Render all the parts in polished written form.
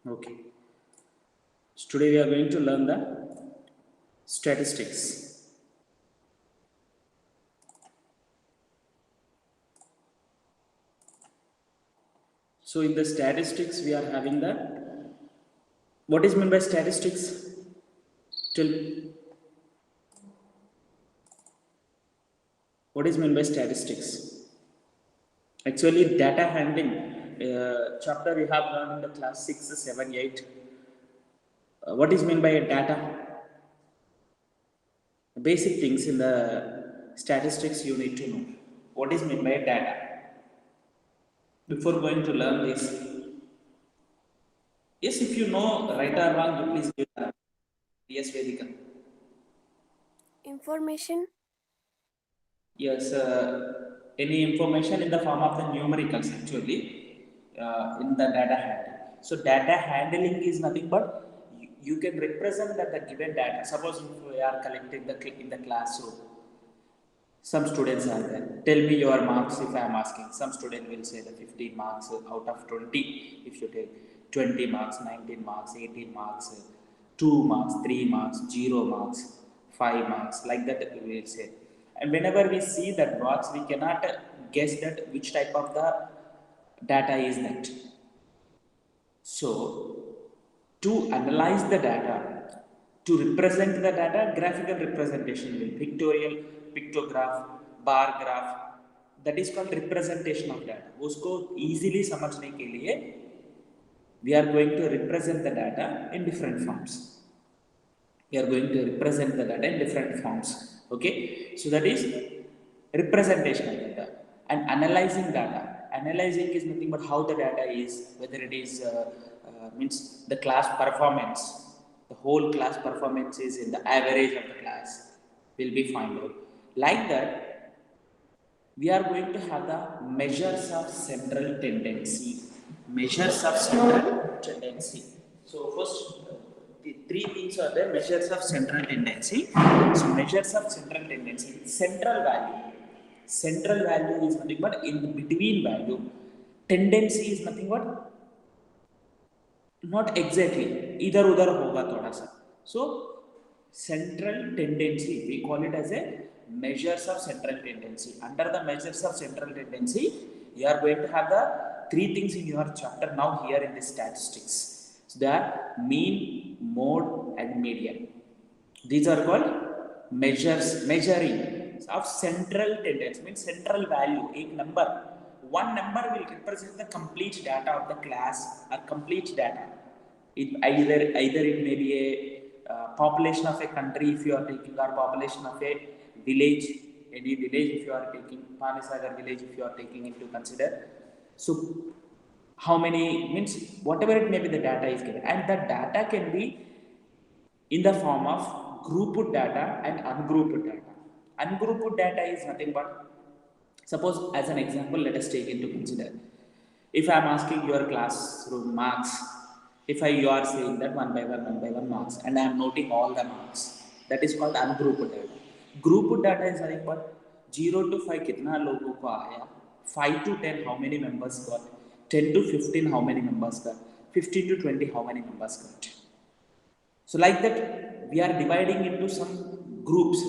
Okay. So today we are going to learn the statistics. So in the statistics we are having the, what is meant by statistics? Tell me. What is meant by statistics? Actually, data handling chapter we have learned in the class 6, 7, 8. What is meant by a data? Basic things in the statistics you need to know. What is meant by data? Before going to learn this, yes, if you know right or wrong, you please give the yes, Vedika. Information. Yes, any information in the form of the numericals actually in the data handling. So data handling is nothing but you can represent that the given data. Suppose if we are collecting the in the classroom, some students are there. Tell me your marks if I am asking. Some student will say the 15 marks out of 20. If you take 20 marks, 19 marks, 18 marks, 2 marks, 3 marks, 0 marks, 5 marks, like that we will say. And whenever we see that box, we cannot guess that which type of the data is that. So, to analyze the data, to represent the data, graphical representation will pictorial, pictograph, bar graph, that is called representation of data. उसको easily समझने के लिए we are going to represent the data in different forms. We are going to represent the data in different forms. Okay, so that is representation of data and analyzing data. Analyzing is nothing but how the data is, whether it is means the class performance, the whole class performance is in the average of the class will be found out. Like that, we are going to have the measures of central tendency. Measures of central tendency. So first, the three things are the measures of central tendency. So measures of central tendency. Central value. Central value is nothing but in the between value. Tendency is nothing but not exactly. इधर उधर होगा थोड़ा सा. So central tendency we call it as a measures of central tendency. Under the measures of central tendency, you are going to have the three things in your chapter now here in the statistics. So they are mean, mode, and median. These are called measuring of central tendency, means central value. एक number, one number will represent the complete data of the class or complete data. Either it may be a population of a country if you are taking, or population of a village, any village if you are taking, Panisagar village if you are taking into consider. So how many, means whatever it may be, the data is given, and the data can be in the form of grouped data and ungrouped data. Ungrouped data is nothing but, suppose as an example, let us take into consider. If I am asking your classroom marks, if you are saying that one by one marks, and I am noting all the marks, that is called ungrouped data. Grouped data is nothing but 0 to 5 कितना लोगों को आया, 5 to 10 how many members got, 10 to 15 how many members got, 15 to 20 how many members got. So like that, we are dividing into some groups.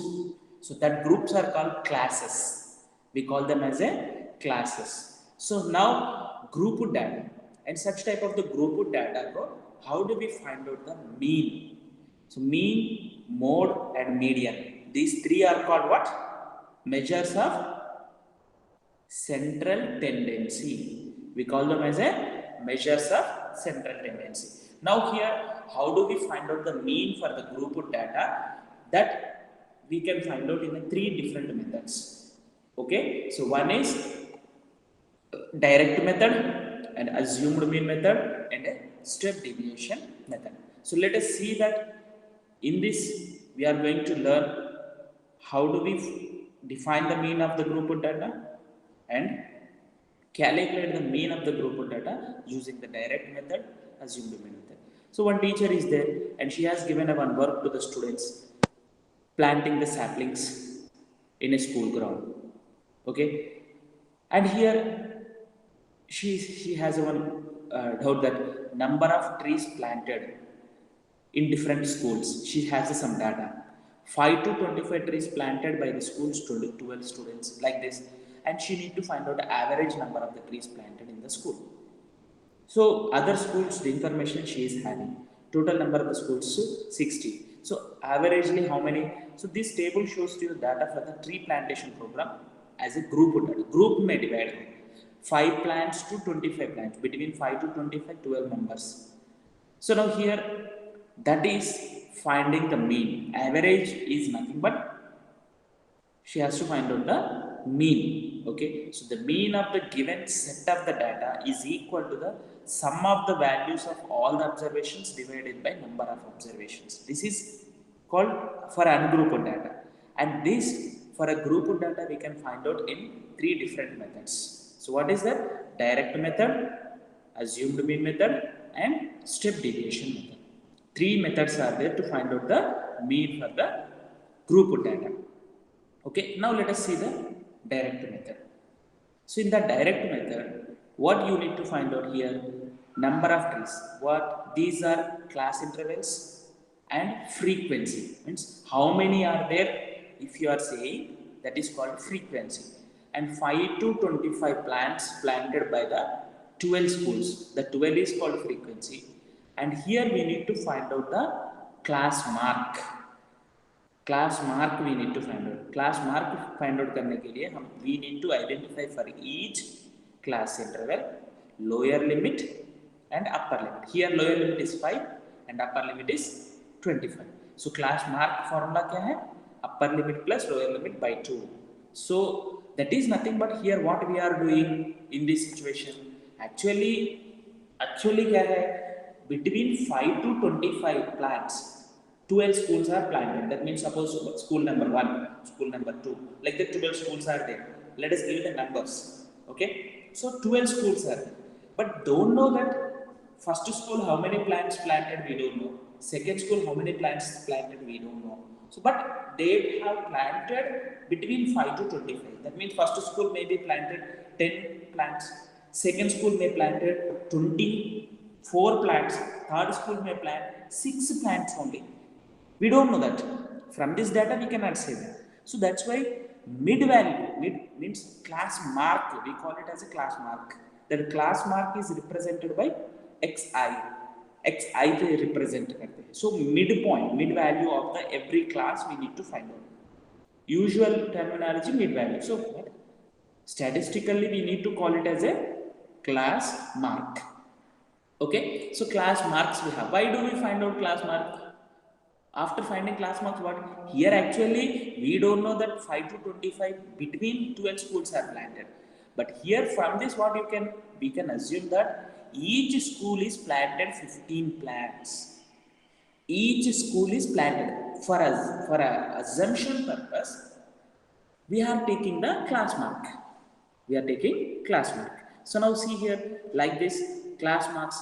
So that groups are called classes. We call them as a classes. So now group data and such type of the group data, how do we find out the mean? So mean, mode, and median. These three are called what? Measures of central tendency. We call them as a measures of central tendency. Now here, how do we find out the mean for the group data? That we can find out in the three different methods. Okay, so one is direct method, and assumed mean method, and a step deviation method. So let us see that in this we are going to learn how do we define the mean of the group data and calculate the mean of the group data using the direct method, assumed mean method. So one teacher is there and she has given a one work to the students, planting the saplings in a school ground. Okay, and here she has one doubt that number of trees planted in different schools. She has some data. 5 to 25 trees planted by the school's 12 students, like this. And she need to find out the average number of the trees planted in the school. So other schools, the information she is having. Total number of the schools, 60. So averagely how many? So this table shows you the data for the tree plantation program as a group data. Group may divide 5 plants to 25 plants. Between 5 to 25, 12 members. So now here, that is finding the mean. Average is nothing but she has to find out the mean. Okay, so the mean of the given set of the data is equal to the sum of the values of all the observations divided by number of observations. This is called for ungrouped data, and this for a grouped data we can find out in 3 different methods. So what is that? Direct method, assumed mean method, and step deviation method. 3 methods are there to find out the mean for the grouped data. Okay, now let us see the direct method. So in the direct method, what you need to find out here? Number of trees. What? These are class intervals and frequency. Means how many are there? If you are saying, that is called frequency. And 5 to 25 plants planted by the 12 schools. The 12 is called frequency. And here we need to find out the class mark. Class mark we need to find out. Class mark find out करने के लिए हम we need to identify for each class interval lower limit and upper limit. Here lower limit is 5 and upper limit is 25. So class mark formula क्या है? Upper limit plus lower limit by 2. So that is nothing but here what we are doing in this situation. Actually क्या है? Between 5 to 25 plants. 12 schools are planted. That means suppose school number 1, school number 2. Like the 12 schools are there. Let us give the numbers. Okay. So 12 schools are there. But don't know that first school how many plants planted we don't know. Second school how many plants planted we don't know. So but they have planted between 5 to 25. That means first school may be planted 10 plants. Second school may planted 24 plants. Third school may plant 6 plants only. We don't know that. From this data, we cannot say that. So that's why mid value, mid means class mark. We call it as a class mark. That class mark is represented by xi. Xi पे represent करते हैं. So midpoint, mid value of the every class we need to find out. Usual terminology mid value. So statistically we need to call it as a class mark. Okay. So class marks we have. Why do we find out class mark? After finding class marks, what? Here actually we don't know that 5 to 25 between 12 schools are planted. But here from this what we can assume that each school is planted 15 plants. Each school is planted. For a assumption purpose, we are taking the class mark. We are taking class mark. So now see here like this class marks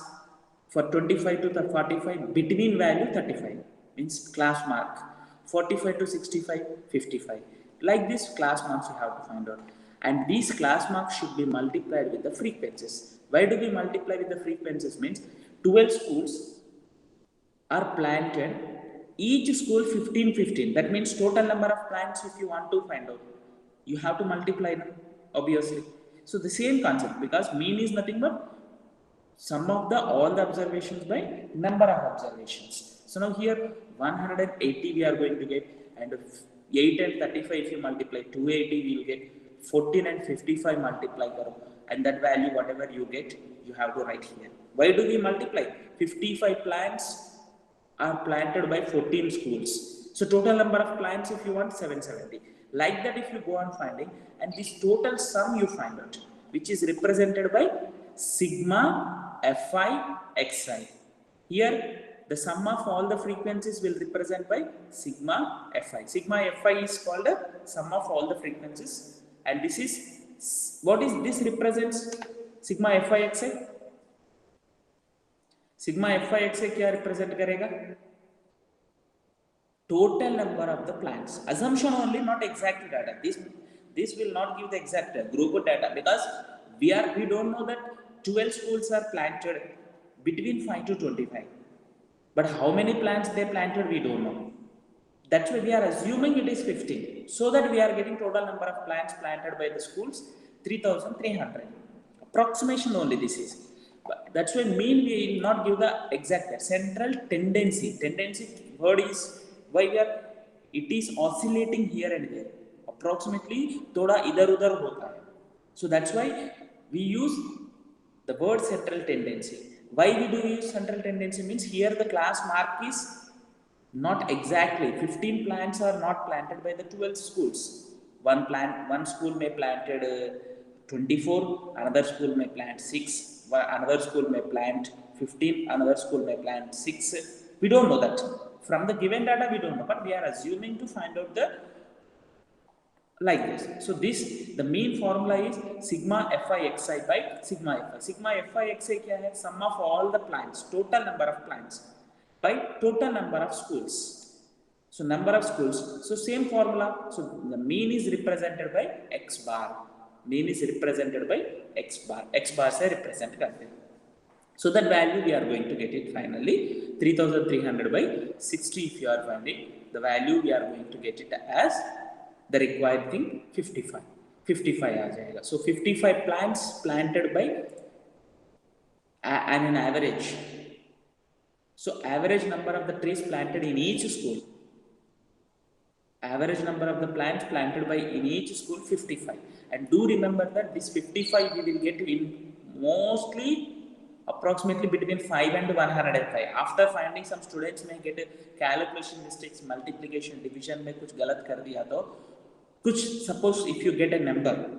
for 25 to the 45 between value 35. Means class mark 45 to 65, 55. Like this class marks you have to find out. And these class marks should be multiplied with the frequencies. Why do we multiply with the frequencies? Means 12 schools are planted, each school 15. That means total number of plants if you want to find out. You have to multiply them, obviously. So the same concept, because mean is nothing but sum of all the observations by number of observations. So now here 180 we are going to get, and 8 and 35 if you multiply 280 we will get 14 and 55 multiply karo, and that value whatever you get you have to write here. Why do we multiply? 55 plants are planted by 14 schools. So total number of plants if you want 770. Like that if you go on finding, and this total sum you find out, which is represented by sigma fi xi. Here the sum of all the frequencies will represent by sigma fi. Sigma fi is called a sum of all the frequencies, and this is what is this represents sigma fi xi. Sigma fi xi क्या represent करेगा? Total number of the plants. Assumption only, not exact data. This will not give the exact group data, because we don't know that 12 schools are planted between 5 to 25. But how many plants they planted, we don't know. That's why we are assuming it is 15. So that we are getting total number of plants planted by the schools 3,300. Approximation only this is. But that's why mean we will not give the exact central tendency. Tendency word is why we are, it is oscillating here and there. Approximately thoda idhar udhar hota hai. So that's why we use the word central tendency. Why we do use central tendency means here the class mark is not exactly 15 plants are not planted by the 12 schools. One school may planted 24, another school may plant 6, another school may plant 15, another school may plant 6. We don't know that. From the given data we don't know, but we are assuming to find out the like this. So this, the mean formula is sigma fi xi by sigma fi. Sigma fi xi क्या है? Sum of all the plants, total number of plants by total number of schools. So number of schools. So same formula. So the mean is represented by x bar. Mean is represented by x bar. X bar से represent करते हैं. So that value we are going to get it finally 3,300 by 60. If you are finding the value, we are going to get it as the required thing 55. 55 आ जाएगा. So 55 plants planted by and an average. So average number of the trees planted in each school. Average number of the plants planted by in each school 55. And do remember that this 55 we will get in mostly approximately between 5 and 105. After finding some students may get a calculation mistakes, multiplication, division में कुछ गलत कर दिया तो कुछ, suppose if you get a number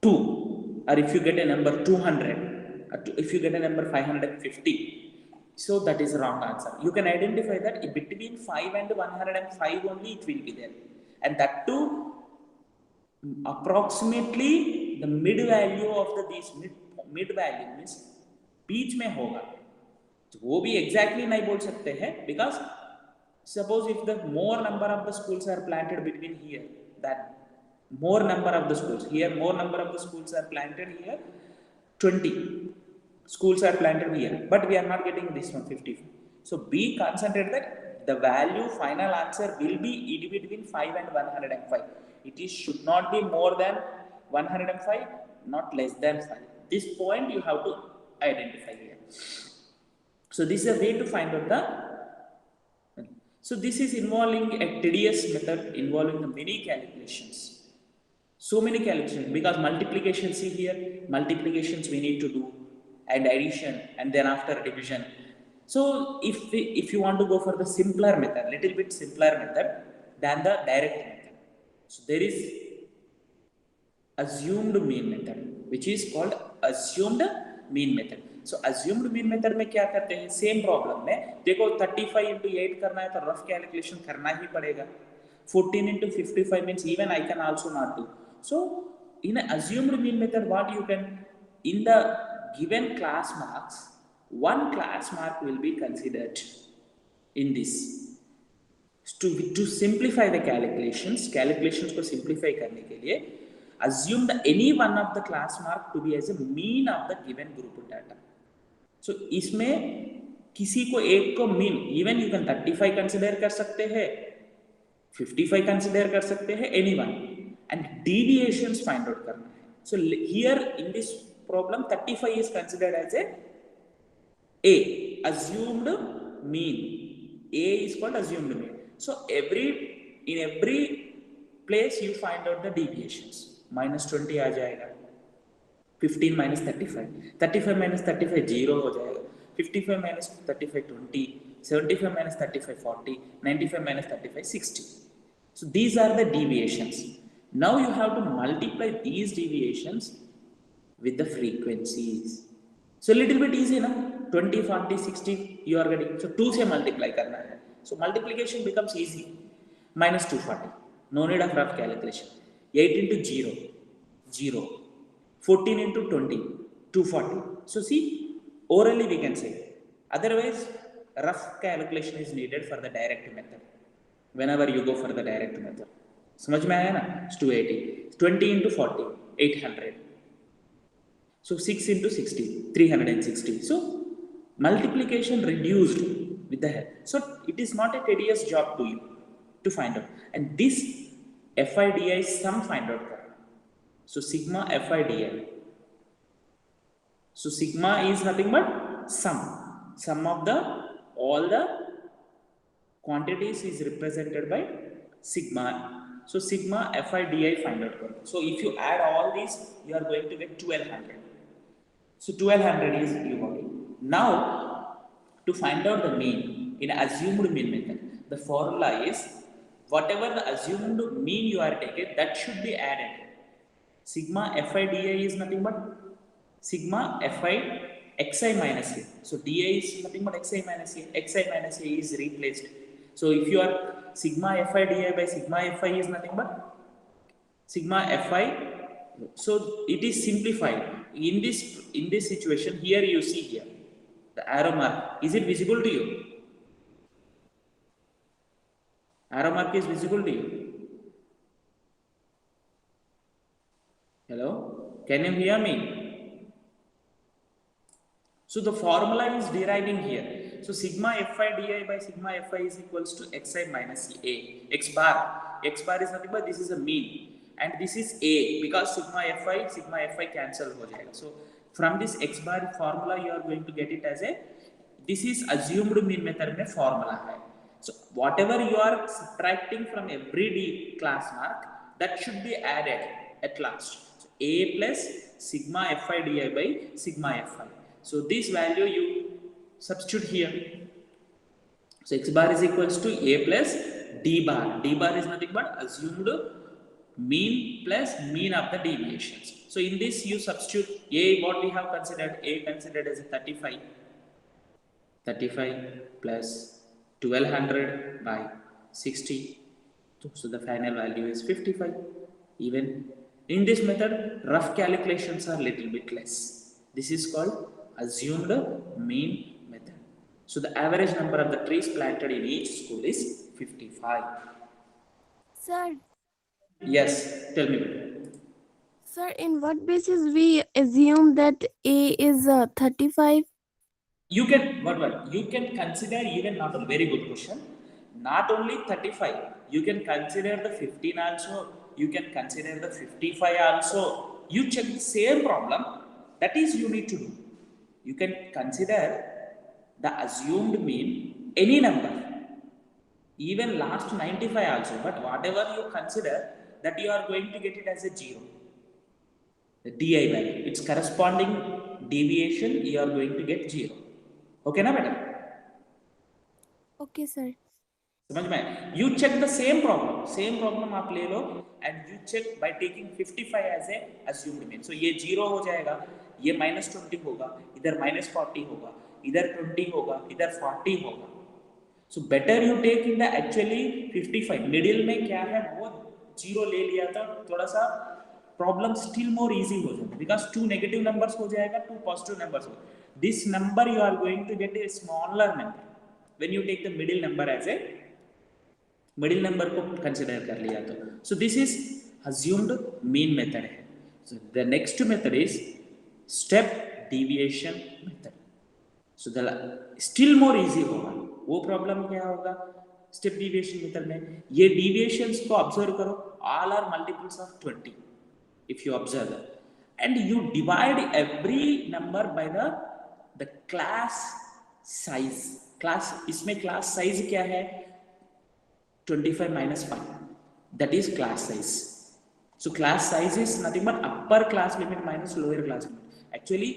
2 or if you get a number 200 or if you get a number 550, so that is wrong answer. You can identify that between 5 and 105 only it will be there, and that too approximately the mid value of the these mid value means बीच में होगा. तो वो भी exactly नहीं बोल सकते हैं, because suppose if the more number of the schools are planted between here, that more number of the schools here, more number of the schools are planted here, 20 schools are planted here, but we are not getting this one 50. So be concentrated that the value final answer will be between 5 and 105. It is should not be more than 105, not less than 5. This point you have to identify here. So this is a way to find out the. So this is involving a tedious method involving the many calculations. So many calculations, because multiplication, see here, multiplications we need to do, and addition, and then after division. So if you want to go for the simpler method, little bit simpler method than the direct method, so there is assumed mean method, which is called assumed mean method. So assumed mean method में क्या करते हैं, same problem में देखो 35 into 8 करना है तो rough calculation करना ही पड़ेगा. 14 into 55 means even I can also not do. So in an assumed mean method, what you can, in the given class marks, one class mark will be considered in this. To simplify the calculations को simplify करने के लिए assume the any one of the class mark to be as a mean of the given group data. So इसमें किसी को एक को mean, even you can 35 consider कर सकते हैं, 55 consider कर सकते हैं, anyone, and deviations find out करना है. So here in this problem 35 is considered as a assumed mean. A is called assumed mean. So in every place you find out the deviations. Minus 20 आ जाएगा, 15 minus 35, 35 minus 35 0 हो जाएगा, 55 minus 35 20, 75 minus 35 40, 95 minus 35 60. So these are the deviations. Now you have to multiply these deviations with the frequencies. So little bit easy na, 20 40 60 you are getting. So 2 से multiply करना है. So multiplication becomes easy. Minus 240, no need of rough calculation. 8 into 0 0, 14 into 20 240. So see, orally we can say, otherwise rough calculation is needed for the direct method. Whenever you go for the direct method, समझ में आया ना, 280, 20 into 40 800. So 6 into 60, 360. So multiplication reduced with the help. So it is not a tedious job to you to find out. And this FIDI sum find out. So sigma FIDI. So sigma is nothing but sum of the all the quantities is represented by sigma. So sigma FIDI find out. So if you add all these, you are going to get 1200. So 1200 is you got it. Now to find out the mean in assumed mean method, the formula is whatever the assumed mean you are taking, that should be added. Sigma FIDI is nothing but sigma Fi xi minus a. So di is nothing but xi minus a. Xi minus a is replaced. So if you are sigma FIDI by sigma Fi is nothing but sigma Fi. So it is simplified. In this situation, here you see here the arrow mark. Is it visible to you? Arrow mark is visible to you. Hello? Can you hear me? So the formula is deriving here. So sigma FIDI by sigma Fi is equals to xi minus a. X bar is nothing but this is a mean. And this is a because sigma Fi cancel ho jayega. So from this x bar formula you are going to get it as a, this is assumed mean method mein formula hai. So whatever you are subtracting from every class mark, that should be added at last. So a plus sigma FIDI by sigma Fi. So this value you substitute here. So x bar is equals to a plus d bar. D bar is nothing but assumed mean plus mean of the deviations. So in this you substitute a, what we have considered, a considered as 35 plus 1200 by 60. So the final value is 55. Even in this method, rough calculations are little bit less. This is called assumed mean method. So the average number of the trees planted in each school is 55. Sir. Yes, tell me. Sir, in what basis we assume that A is 35? You can you can consider even not a very good question. Not only 35, you can consider the 15 also. You can consider the 55 also. You check the same problem. That is you need to do. You can consider the assumed mean any number, even last 95 also. But whatever you consider, that you are going to get it as a 0. The di value, its corresponding deviation, you are going to get 0. Okay na madam? Okay sir. समझ में? You check the same problem आप ले लो and you check by taking 55 as a assumed mean. So ये 0 हो जाएगा, ये -20 होगा, इधर -40 होगा, इधर 20 होगा, इधर 40 होगा. So better you take in the actually 55. Middle में क्या है वो 0 ले लिया था, थोड़ा सा problem still more easy हो जाएगा because 2 negative numbers हो जाएगा, 2 positive numbers हो. This number you are going to get a smaller number when you take the middle number as a middle number को कंसिडर कर लिया तो. So this is assumed mean method है. So the next method is step deviation method. So the still more easy होगा. वो problem क्या होगा step deviation method में? ये डिविएशंस को ऑब्जर्व करो, all are multiples of 20 if you observe that, and you divide every number by the class size. class इसमें class size क्या है? 25 minus 5, that is class size. So class size is nothing but upper class limit minus lower class limit. Actually,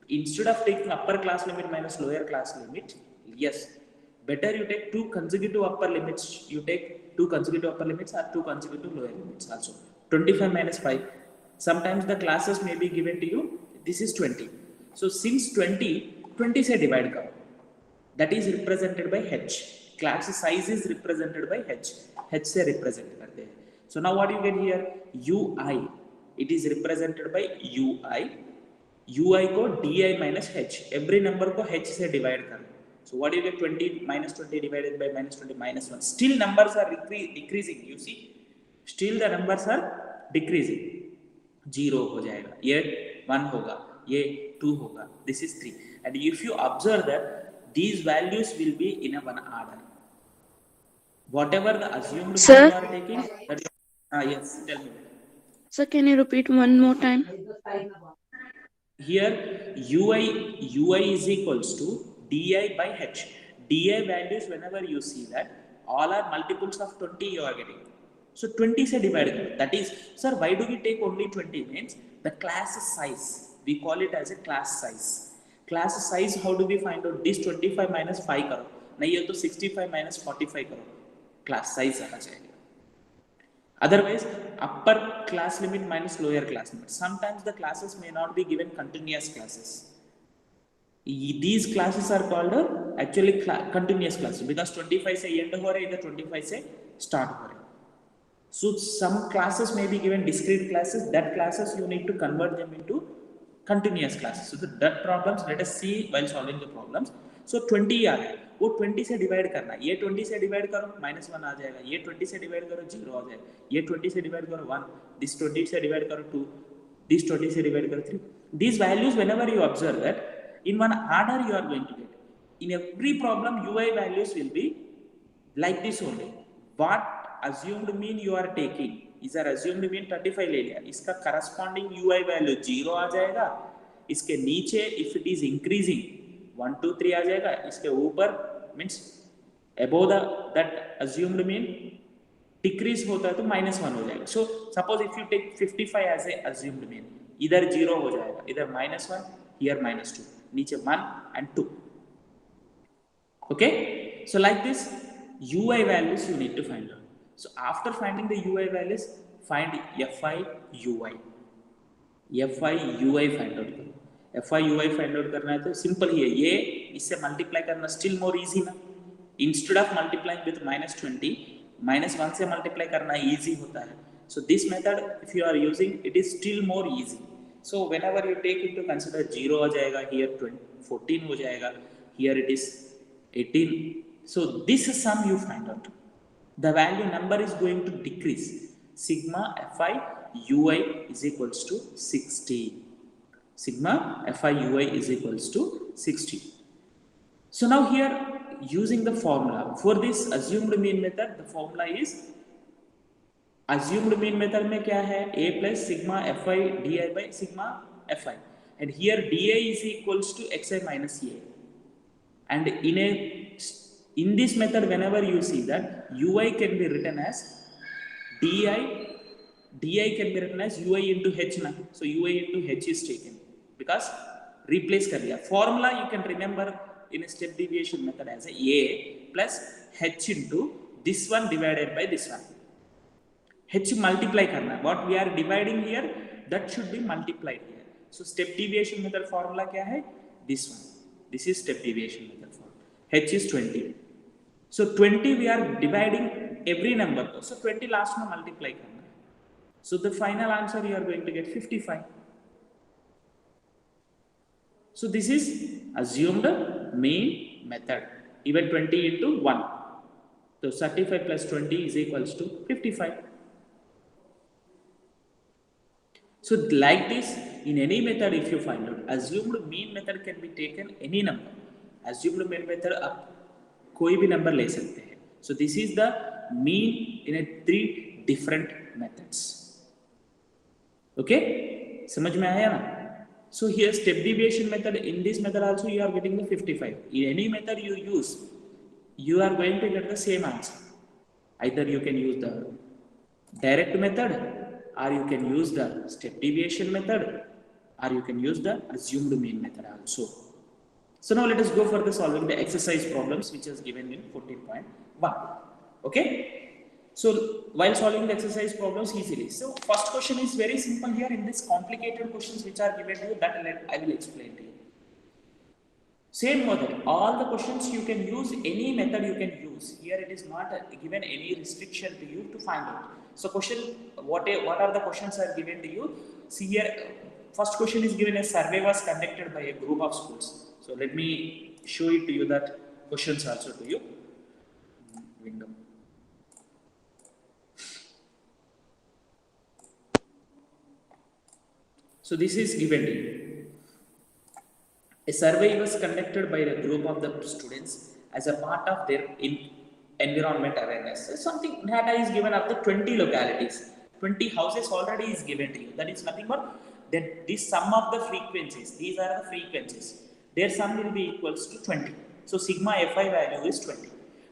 instead of taking upper class limit minus lower class limit, yes, better you take 2 consecutive upper limits. You take 2 consecutive upper limits or 2 consecutive lower limits also. 25 minus 5. Sometimes the classes may be given to you. This is 20. So since 20 से divide करो. That is represented by h. Class size is represented by h. h से represent करते हैं. So now what you get here? ui. It is represented by ui. ui को di minus h. Every number को h से divide करो. So what you get? 20 minus 20 divided by minus 20 minus 1. Still numbers are decreasing. You see? Still the numbers are decreasing. 0 हो जाएगा. Yet 1 होगा, ये 2 होगा, this is 3. And if you observe that these values will be in a one order. Whatever the assumed mean Sir? you are taking, that is, yes, tell me. Sir, can you repeat one more time? Here ui is equals to di by h. Di values whenever you see that all are multiples of 20 you are getting. So 20 से divide करो. That is, sir, why do we take only 20 means the class size. We call it as a class size. Class size how do we find out? This 25 minus 5 करो. नहीं है तो 65 minus 45 करो. Class size आना चाहिए. Otherwise, upper class limit minus lower class limit. Sometimes the classes may not be given continuous classes. These classes are called actually continuous classes because 25 से end हो रहे, इधर 25 से start हो रहे. So some classes may be given discrete classes. That classes you need to convert them into continuous classes. So that problems let us see while solving the problems. So 20 आ गया, वो 20 से divide करना, ये 20 से divide करो -1 आ जाएगा, ये 20 से डिवाइड करो 0 आ जाएगा, ये 20 से डिवाइड करो 1, this 20 से डिवाइड करो 2, this 20 से डिवाइड करो 3. These values whenever you observe that in one order you are going to get. In every problem ui values will be like this only. What assumed mean you are taking is our assumed mean 35 ले लिया, इसका corresponding ui value 0 आ जाएगा, इसके नीचे if it is increasing 1 2 3 आ जाएगा, इसके ऊपर means above that assumed mean decrease होता है तो -1 हो जाएगा. So suppose if you take 55 as a assumed mean, इधर 0 हो जाएगा, इधर -1, here -2, नीचे 1 and 2. Okay, so like this ui values you need to find out. So after finding the ui values, find fi ui. fi ui find out करो. fi ui find out करना है तो simple ही है, ये इससे multiply करना still more easy ना. Instead of multiplying with -20, -1 से मल्टीप्लाई करना इजी होता है. So this method if you are using it is still more easy. So whenever you take into consider 0 आ जाएगा, here 14 हो जाएगा, here it is 18. So this sum you find out. The value number is going to decrease. Sigma fi ui is equals to 60. Sigma fi ui is equals to 60. So now here using the formula for this assumed mean method, the formula is assumed mean method में क्या है, a plus sigma fi di by sigma fi, and here di is equals to xi minus a. And in this method whenever you see that ui can be written as di can be written as ui into h na. So ui into h is taken because replace कर दिया. Formula you can remember in a step deviation method as a plus h into this one divided by this one. h multiply करना, what we are dividing here that should be multiplied here. So step deviation method formula क्या है, this one. This is step deviation method formula. h is 20. So 20 we are dividing every number, so 20 last में multiply करना. So the final answer you are going to get 55. So this is assumed mean method. Even 20 into 1. So 35 plus 20 is equals to 55. So like this, in any method if you find out, assumed mean method can be taken any number. Assumed mean method आप कोई भी number ले सकते हैं. So this is the mean in a 3 different methods. Okay, समझ में आया ना? So here step deviation method, in this method also you are getting the 55. In any method you use, you are going to get the same answer. Either you can use the direct method, or you can use the step deviation method, or you can use the assumed mean method also. So now let us go for the solving the exercise problems which is given in 14.1. Okay, so while solving the exercise problems easily, so first question is very simple here. In this complicated questions which are given to you, that I will explain to you. Same method, all the questions you can use, any method you can use. Here it is not given any restriction to you to find out. So question, what are the questions are given to you? See here, first question is given, a survey was conducted by a group of schools. So let me show it to you, that questions also to you. Window. So this is given to you. A survey was conducted by a group of the students as a part of their environment awareness. So something data is given of the 20 localities. 20 houses already is given to you. That is nothing but that this sum of the frequencies. These are the frequencies. Their sum will be equals to 20. So sigma fi value is 20.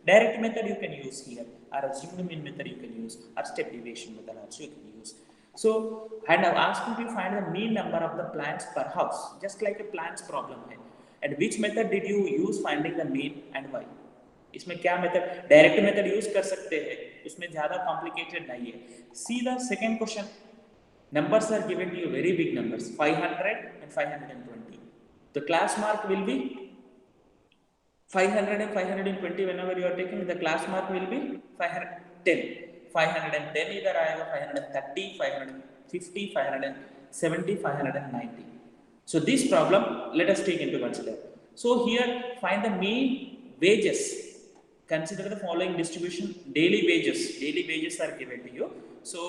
Direct method you can use here, or assumed mean method you can use, or step deviation method also you can use. So, and I've asked you to find the mean number of the plants per house, just like a plants problem है. And which method did you use finding the mean and why? इसमें क्या method? Direct method use कर सकते हैं. इसमें ज़्यादा complicated नहीं है. See the second question. Numbers are given to you, very big numbers, 500 and 520. The class mark will be 500 and 520. Whenever you are taking, the class mark will be 510. 510 इधर आएगा, 530, 550, 570, 590. So this problem, let us take into consider. So here, find the mean wages. Consider the following distribution. Daily wages. Daily wages are given to you. So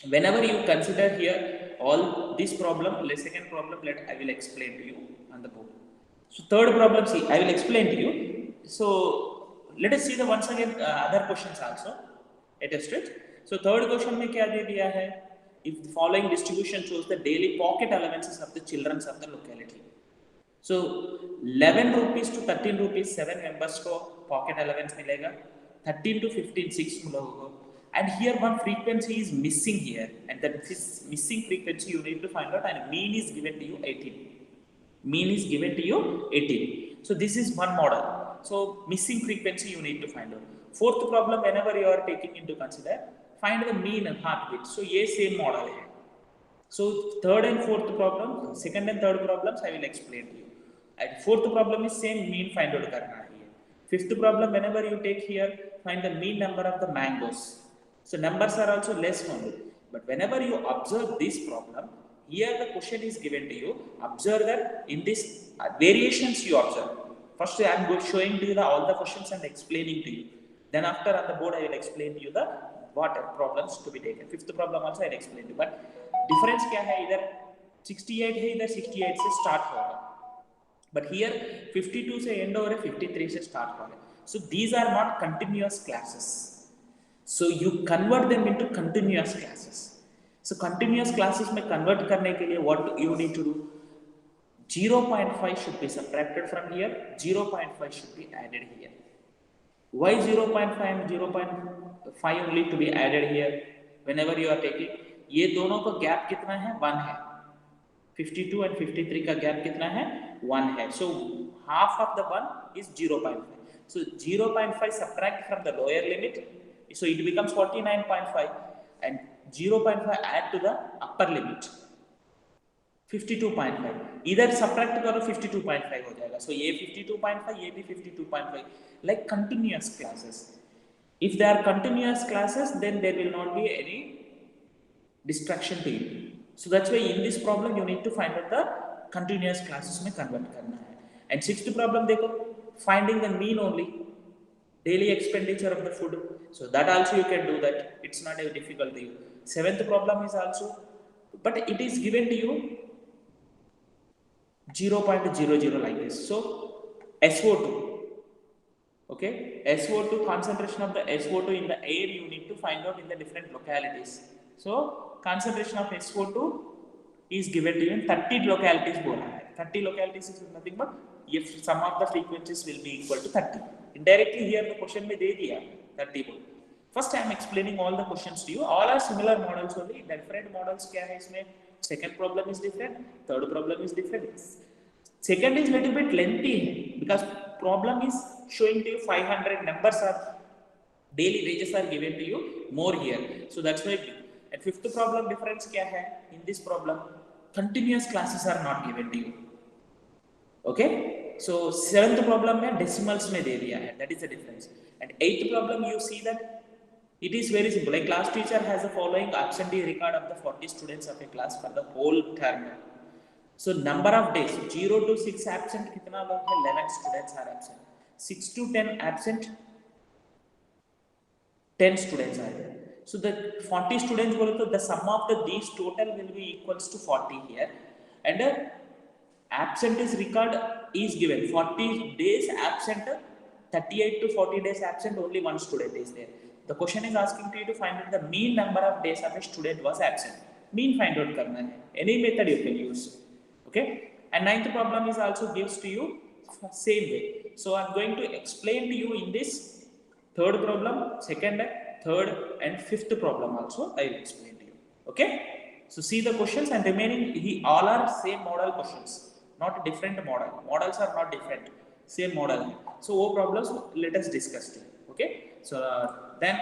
whenever you consider here all this problem, the second problem, I will explain to you on the board. So third problem, see, I will explain to you. So let us see the once again other questions also. Attest it. So third question में क्या दे दिया है? If the following distribution shows the daily pocket allowances of the children of the locality. So 11 rupees to 13 rupees 7 members को pocket allowance मिलेगा. 13 to 15 6 लोगों को. And here one frequency is missing here, and that this missing frequency you need to find out, and mean is given to you 18. Mean is given to you 18. So this is one model. So missing frequency you need to find out. Fourth problem, whenever you are taking into consider, find the mean and heartbeat. So ये same model है. So third and fourth problem, second and third problems I will explain to you. And fourth problem is same mean find out करना है. Fifth problem, whenever you take here, find the mean number of the mangoes. So numbers are also less only. But whenever you observe this problem, here the question is given to you. Observe that in this variations you observe. First I am showing to you all the questions and explaining to you. Then after on the board I will explain to you the what problems to be taken. Fifth problem also I will explain to you. But difference क्या है? इधर 68 है, इधर 68 से start हो रहा है. But here 52 से end हो रहा है, 53 से start हो रहा है. So these are not continuous classes. So you convert them into continuous classes. So continuous classes में convert करने के लिए what you need to do? 0.5 should be subtracted from here. 0.5 should be added here. Why 0.5 and 0.5 only to be added here? Whenever you are taking, ये दोनों का gap कितना है? 1 है. 52 and 53 का gap कितना है? 1 है. So half of the 1 is 0.5. So 0.5 subtract from the lower limit. So it becomes 49.5 and 0.5 add to the upper limit 52.5. इधर subtract करो 52.5 हो जाएगा. So ये 52.5, ये भी 52.5. Like continuous classes. If they are continuous classes, then there will not be any distraction to you. So that's why in this problem you need to find out the continuous classes में convert करना है. And sixth problem देखो, finding the mean only. Daily expenditure of the food. So that also you can do that. It's not a difficult to you. Seventh problem is also, but it is given to you 0.00 like this. So SO2. Okay, SO2 concentration of the SO2 in the air you need to find out in the different localities. So concentration of SO2 is given to you in 30 localities बोला है. 30 localities is nothing but if sum of the frequencies will be equal to 30. Indirectly here the question में दे दिया 30 बोल. First I am explaining all the questions to you. All are similar models only. Different models क्या है इसमें? Second problem is different. Third problem is different. Second is little bit lengthy because problem is showing to you 500 numbers are daily wages are given to you more here. So that's why. And fifth problem difference क्या है? In this problem, continuous classes are not given to you. Okay? So seventh problem में decimals में दे दिया है. That is the difference. And eighth problem you see that it is very simple. Like class teacher has the following absentee record of the 40 students of a class for the whole term. So number of days 0 to 6 absent कितना लोग हैं? 11 students are absent. 6 to 10 absent 10 students are there. So the 40 students बोले तो the sum of these total will be equals to 40 here, and absent is record is given 40 days absent, 38 to 40 days absent, only one student is there. The question is asking to you to find out the mean number of days of a student was absent. Mean find out करना है. Any method you can use. Okay. And ninth problem is also gives to you same way. So I'm going to explain to you in this third problem, second, third and fifth problem also I will explain to you. Okay. So see the questions, and remaining all are same model questions, not different model. Models are not different, same model. So all problems let us discuss today. Okay. So then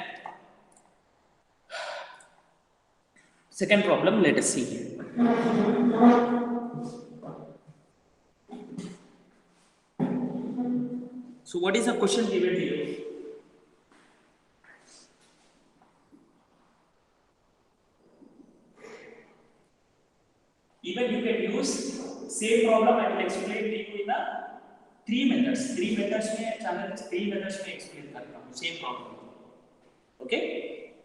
second problem, let us see. So what is the question given to you? Even you can use same problem. I will explain to you in the three methods. Three methods में explain करता हूँ same problem. Okay.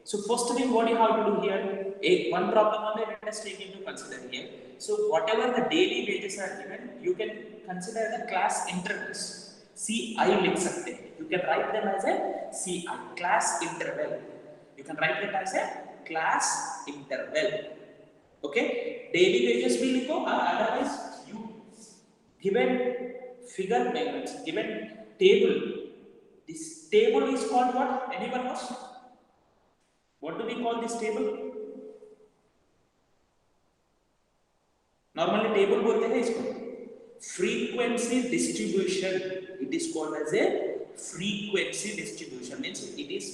So first thing what you have to do here, one problem only let us take into consider here. So whatever the daily wages are given, you can consider the class intervals. CI लिख सकते हैं. You can write them as a CI, class interval. You can write that as a class interval. Okay. Daily wages भी लिखो. Otherwise you given figure measurements, given table. This table is called what? Anyone knows? What do we call this table? Normally table बोलते हैं इसको. Frequency distribution. It is called as a frequency distribution. Means it is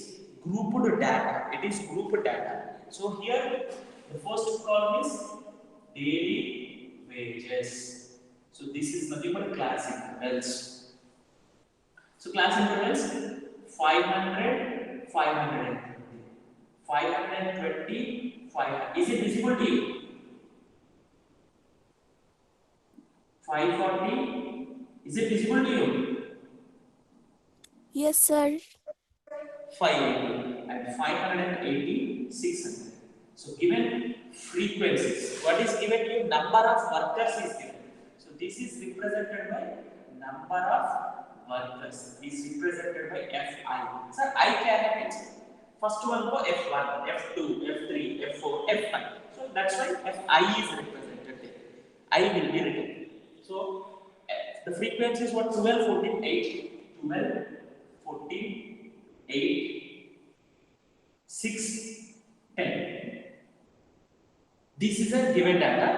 grouped data. It is grouped data. So here the first column is daily wages. So this is nothing but class intervals. So class intervals 500, 520. 520, 500. Is it visible to you? 540. Is it visible to you? Yes, sir. 580 and 580, 600. So given frequencies, what is given to you? Number of workers is given. So this is represented by number of workers. This is represented by Fi. Sir, I क्या है means first one को F1, F2, F3, F4, F5. So that's why Fi is represented there. I will be written. So the frequency is what? 12, 14, 8, 12, 14, 8, 6, 10. This is a given data.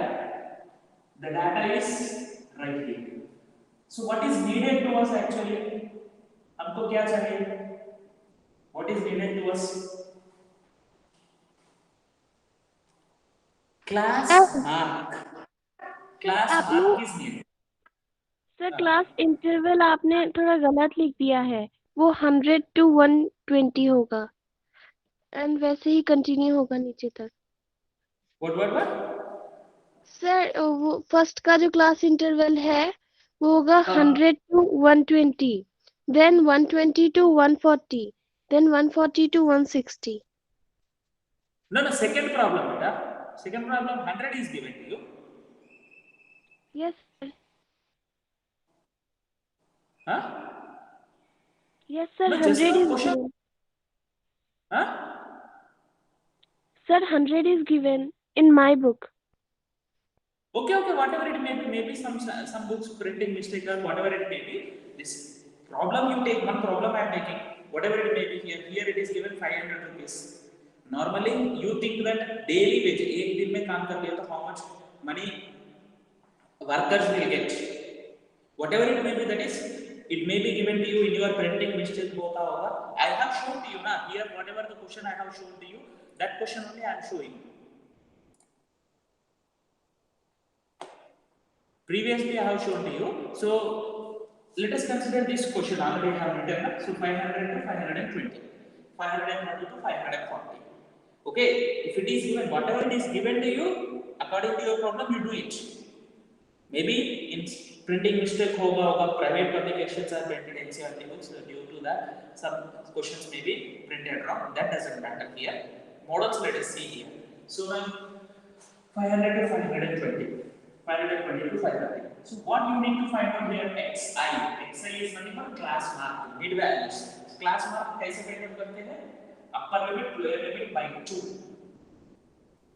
The data is right here. So what is needed to us actually? हमको क्या चाहिए? What is needed to us? Class mark. Class mark is needed. Sir class interval आपने थोड़ा गलत लिख दिया है. वो 100 to 120 होगा एंड वैसे ही कंटिन्यू होगा नीचे तक. What? सर वो फर्स्ट का जो क्लास इंटरवल है वो होगा 100 to 120, then 120 to 140, then 140 to 160. No, second problem, beta. Second problem, 100 is given to you. Yes, sir. Huh? Yes, sir. No, just 100 one is question. given. Huh? Sir, 100 is given in my book. Okay, whatever it may be, maybe some books printing mistake or whatever it may be. This problem you take, one problem I am taking, whatever it may be here it is given 500 rupees. Normally you think that daily wage, एक दिन में काम कर लिया तो how much money workers will get. Whatever it may be, that is, it may be given to you in your printing mistake होता होगा. I have shown to you ना here whatever the question I have shown to you, that question only I am showing. Previously I have shown to you. So let us consider this question. Already I have written. So 500 to 520, 530 to 540. Okay, if it is given, whatever it is given to you, according to your problem, you do it. Maybe in printing mistake hoga, private publications are printed NCERT books. Due to that, some questions may be printed wrong. That doesn't matter here. models let us see here. So now 500 to 520, 520 to 530. So what you need to find out here, xi is nothing but class mark, mid values. Class mark कैसे find out करते हैं? Upper limit, lower limit by 2.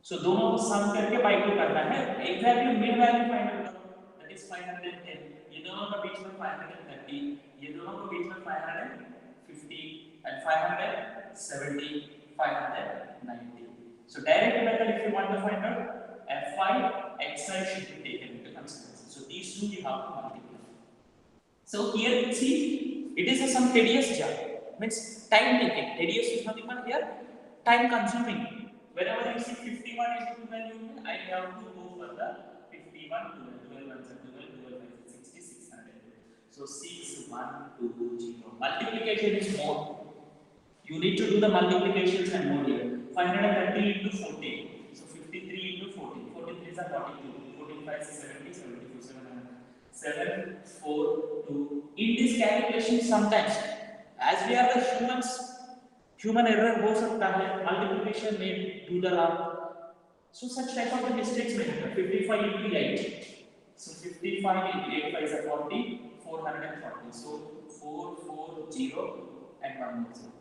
So दोनों को sum करके by 2 करना है. Exactly mid value find out करो. That is 510. ये दोनों का बीच में 530, ये दोनों को बीच में 550 and 570, 590. So direct method, if you want to find out Fi, Xi should be taken into consideration. So these two you have to multiply. So here see, it is some tedious job. Means time taking. Tedious is nothing but here time consuming. Whenever you see 51 is to value, I have to go for the 51 to 12 and 12, 60, 600. So 6, 1, 2, 0. Multiplication is more. You need to do the multiplications and more here. 530 into 14. So 53 into 14. 43 is 42. 45 is 70, 74, 700. 7, 4, 2. In this calculation, sometimes, as we are the humans, human error हो सकता है. Multiplication may do the wrong. So such type of mistakes may happen. 55 into 8. So 55 into 8 is 40. 440. So 440 and 1 more 0.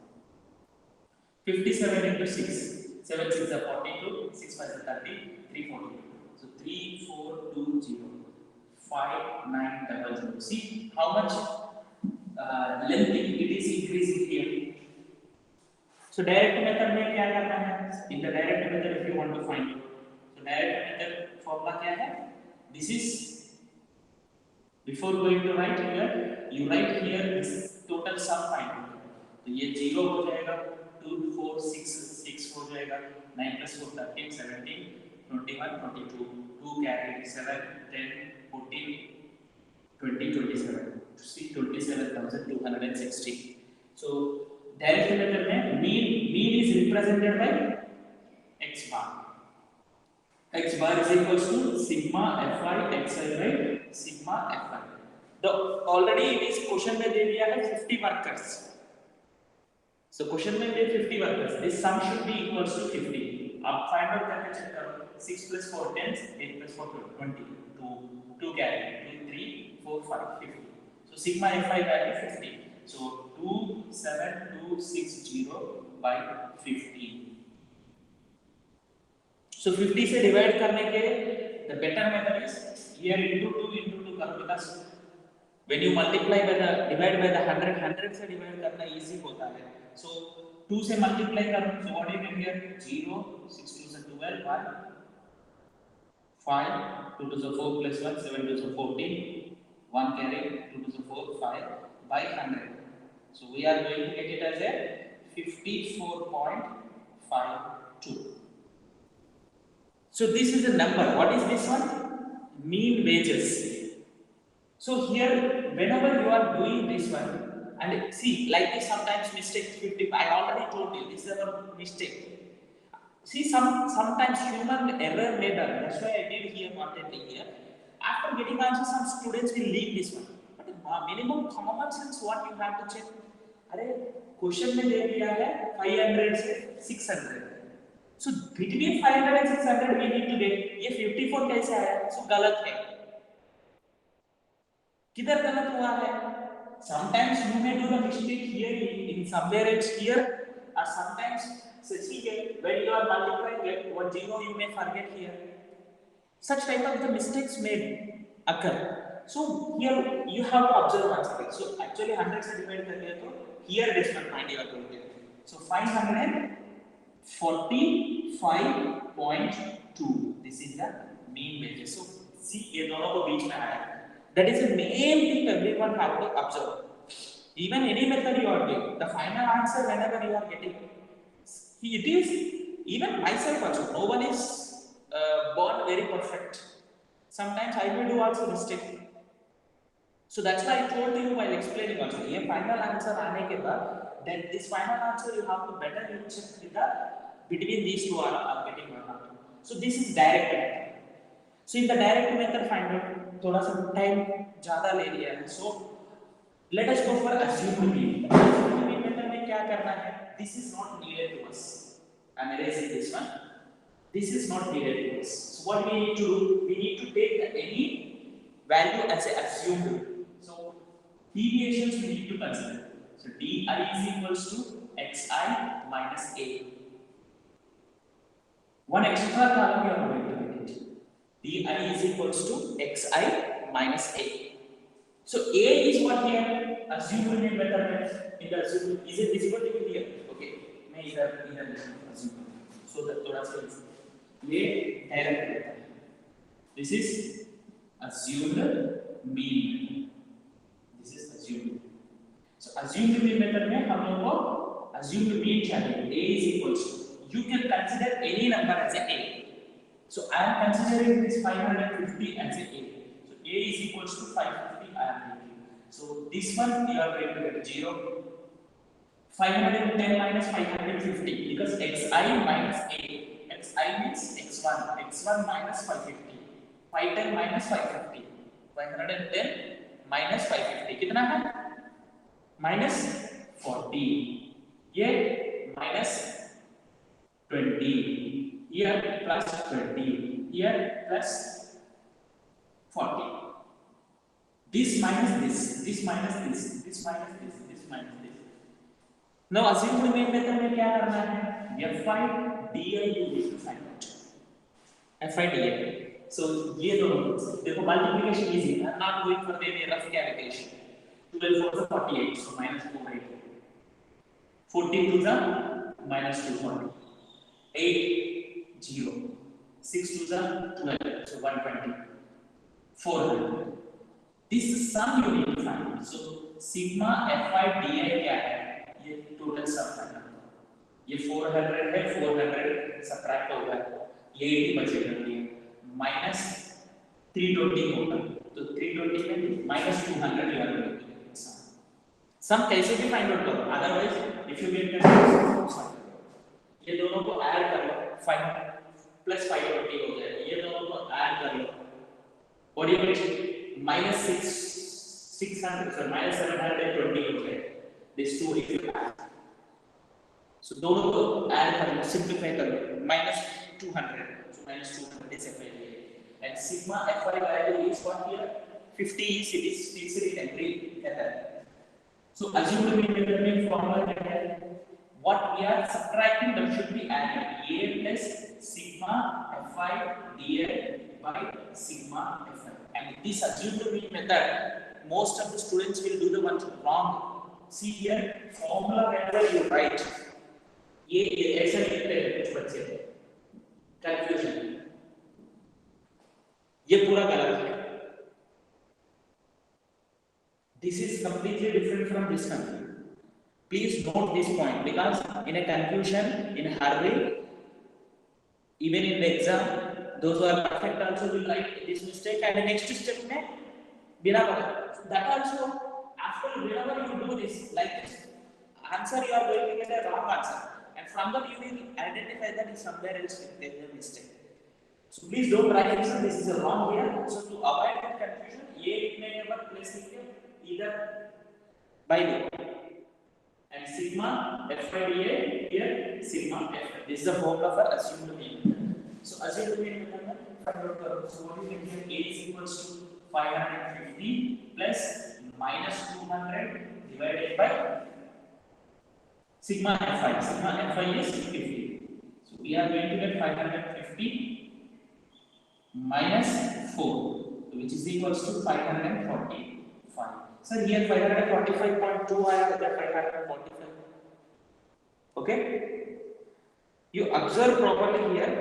57 into 6. 7 6 are 42. 6 5 are 30. 342. So 3420. 5900. See how much length it is increasing here. So direct method में क्या करना है? In the direct method, if you want to find it, so direct method formula क्या है? This is before going to write here, you write here this total sum find out. तो ये 0 हो जाएगा, 2 4 6 6 हो जाएगा, 9 plus 4 13 17 21 22 2 carry 7 10 14 20 27. See 27,260. So direct method में mean is represented by x bar. X bar is equals to sigma fi xi by sigma fi. The already it is question में दे दिया है 50 workers. So question में दे 50 workers. This sum should be equals to 50. आप find out करके check करो. 6 plus 4 10, 8 plus 4 20, 2 carry 2 3 4 5 50. So sigma fi value 50. So 27260 by 50. So 50 से divide करने के the better method is here into 2 करो because when you multiply by the divide by the 100 से divide करना easy होता है. So 2 से multiply करो. So what do you get here? 0 6 2 से 12 1 5 2 to the 4 plus 1 7 to the 14 1 carry 2 to the 4 5 by 100. So we are going to get it as a 54.52. So this is a number. What is this one? Mean wages. So here whenever you are doing this one and see like this sometimes mistake 50. I already told you this is our mistake. See sometimes human error may done. That's why I did here content here. After getting answer, some students will leave this one. But minimum common sense, what you have to check. अरे question में दे दिया है 500 से 600. So between 500 and 600 we need to get. ये 54 कैसे आया? So गलत है. किधर गलत हुआ है? Sometimes you may do the mistake here in somewhere else here, or sometimes so see here when you are multiplying it, one zero you may forget here. Such type of the mistakes may occur. So here you have to observe one second. So actually 100 से divide कर दिया तो here decimal point you are going to get. So 545.2. This is the mean wages. So see ये दोनों को बीच में आया. That is the main thing everyone have to observe. Even any method you are doing, the final answer whenever you are getting, it is even myself also. No one is born very perfect. Sometimes I will do also mistake. So that's why I told you while explaining also. ये final answer आने के बाद, then this final answer you have to better you check with the between these two are getting one or two. So this is direct method. So in the direct method find out थोड़ा सा time ज़्यादा ले लिया है. So let us go for assumed mean. Assumed mean method में क्या करना है? This is not needed to us. I'm erasing this one. This is not needed to us. So what we need to do? We need to take any value as a assumed. So deviations we need to consider. So di is equals to xi minus a. One extra column you are going to make it. Di is equals to xi minus a. So a is what here? Assumed method in the assumed. Is it visible to you here? Okay. मैं इधर assume. So that थोड़ा सा ये direct. This is assumed mean. This is assumed. So assumed mean method में हम लोग को assumed mean चाहिए. A is equals to. You can consider any number as a. So I am considering this 550 as a. So a is equals to 550. I am taking. So this one you are going to get 0. 510 minus 550 because xi minus a. Xi means x1 minus 550. 510 minus 550. 510 minus 550 कितना है? Minus 40. ये minus 20. Here plus 20. Here plus 40. This minus this. This minus this. This minus this. This minus this. Now assume the main method में क्या करना है? fi di you need to find out. fi di. So ये दोनों देखो multiplication easy. I'm not going for any rough calculation. 12 4 48. So minus 4 8. 14 2 minus 240. 8 0. 6 2 12. So 120. 400. This sum you need to find. So sigma fi di क्या है? ये total sum है. ये 400 है. 400 subtract होगा. ये 80 बचेगा. माइनस 320 होगा. तो 320 में minus 200 you are going to get sum. Sum कैसे भी फाइंड आउट करो. Otherwise if you get sum ये दोनों को ऐड कर लो. 5 प्लस 520 हो जाएगा. ये दोनों को ऐड कर लो. और ये माइनस 600 सर माइनस 720 हो जाएगा. These two if you add. So दोनों को ऐड कर लो. सिंप्लीफाई कर लो. Minus 200. So minus 200 is fi. And sigma fi value is what here? 50 is it is fixed in every method. So assumed mean method में formula क्या है? What we are subtracting that should be added. A plus sigma fi di by sigma fi. And this assumed mean method, most of the students will do the one wrong. See here, formula whenever you write, ये ऐसा लिखते हैं कुछ बच्चे. Confusion. ये पूरा गलत है. This is completely different from this confusion. Please note this point because in a confusion, in a hurry, even in the exam, those who are perfect also will write this mistake and the next step में बिना पता. That also after whenever you do this like this, answer you are going to get a wrong answer, and from that you will identify that is somewhere else there is a mistake. So please don't write this is a wrong here. So to avoid that confusion, ये इतने पर place कीजिए either by the and sigma fi di here sigma f. This is the formula for assumed mean. So assumed mean method find out करो. So what you can get? A is equals to 550 plus minus 200 divided by sigma fi. Sigma fi is 50. So we are going to get 550 minus 4, which is equals to 545. So here 545.2 आया था 545. Okay. You observe properly here.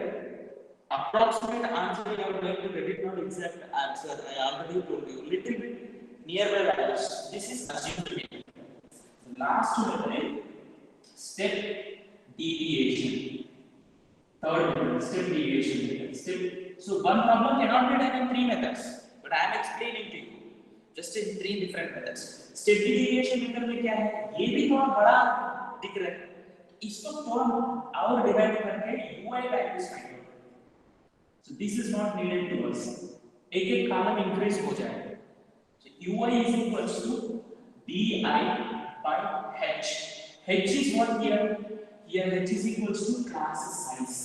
Approximate answer you are going to get it, not exact answer. I already told you. Little bit nearby values. This is assumed mean. Last one, step deviation. Third one, step deviation. So one problem cannot be done in 3 methods, but I am explaining to you just in 3 different methods. Step deviation method में क्या है? ये भी थोड़ा बड़ा दिख रहा है. इसको थोड़ा और डिवाइड करके UI values फाइंड करो. So this is not needed to us. एक कॉलम इंक्रीज हो जाएगा. So UI is equals to DI by H. H is what here? here h is equals to class size.